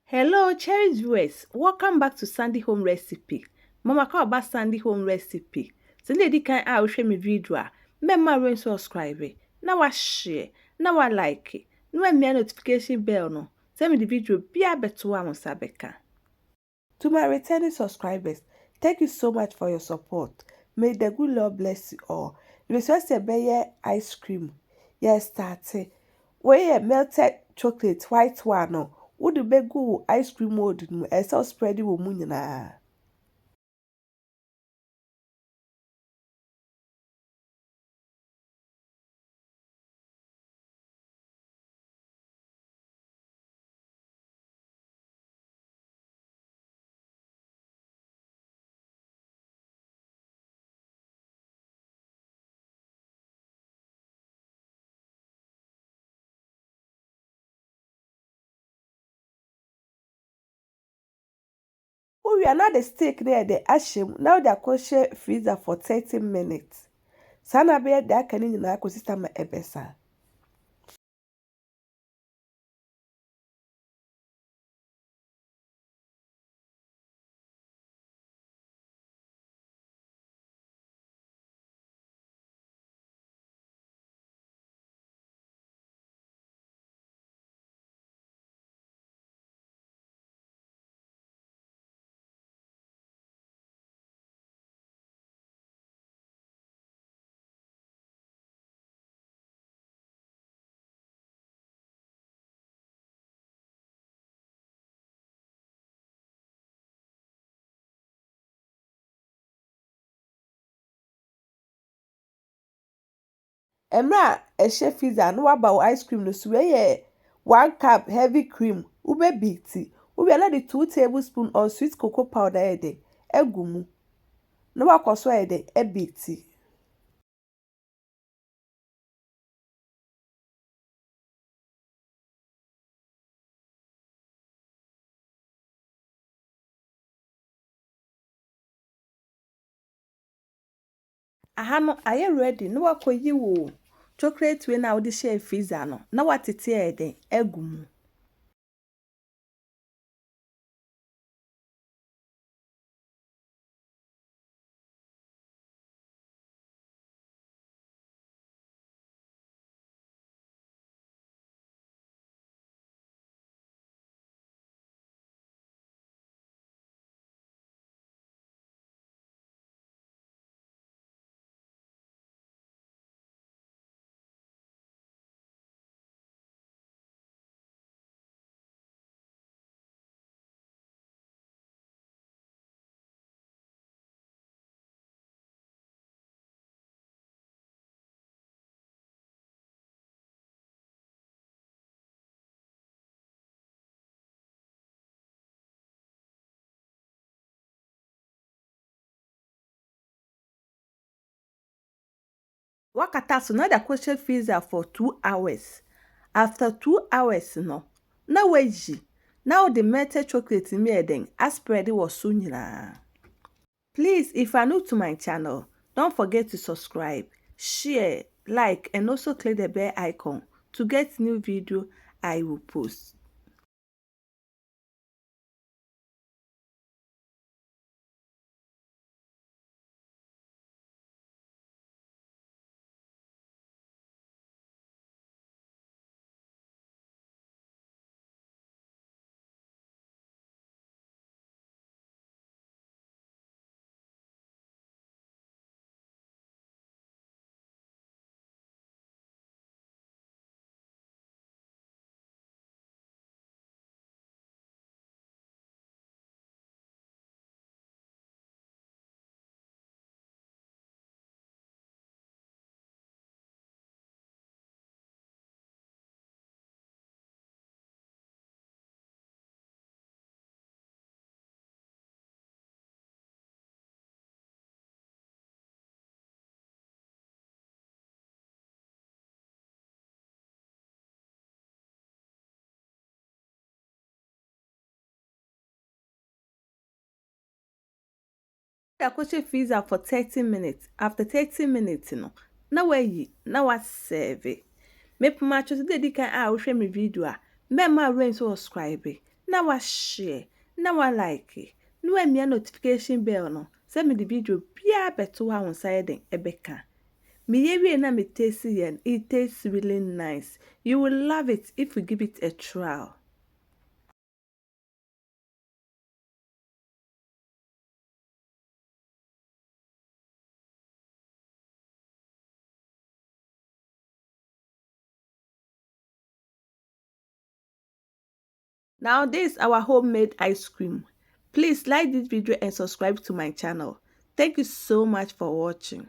Hello, cherished viewers. Welcome back to Sandy Home Recipe. Mama call about Sandy Home Recipe. So lady can I share my video. Remember when subscribe. Now I share. Now I like it. Now I notification bell no. Send me the video. Be a better one Sabeka. To my returning subscribers, thank you so much for your support. May the good Lord bless you all. You just say be ice cream. Yes, started. Where melted chocolate white one no. Would be go ice cream mode no e so spread wo mu nyina. We are not the steak there the ashim now they are share freezer for 30 minutes. Sana be da kan nyina ko system ebesa. Emra e share freezer no waba ice cream no so ye 1 cup heavy cream ube beat. We are the 2 tablespoons of sweet cocoa powder ede egumu. No wakoso ede e beat. Aha no aye ready no wakoyi wo chocolate we na wo de share freezer no na watete ede egumu. Wakata so na da share freezer for 2 hours. After 2 hours no, na weji. Now the melted chocolate me eden spread was so nyina. Please, if you are new to my channel, don't forget to subscribe, share, like, and also click the bell icon to get new video I will post. I share freezer for 30 minutes. After 30 minutes no, na wayi, na wa serve. Me puma cho de di kan a wo hwe me video a, me ma rain so subscribe. na washare, na walike, na wamia notification bell no. Sɛ me the video bia beto ha wo nsa yɛ den ɛbɛka. Me wie na me taste yen. It tastes really nice. You will love it if you give it a trial. Now this is our homemade ice cream. Please like this video and subscribe to my channel. Thank you so much for watching.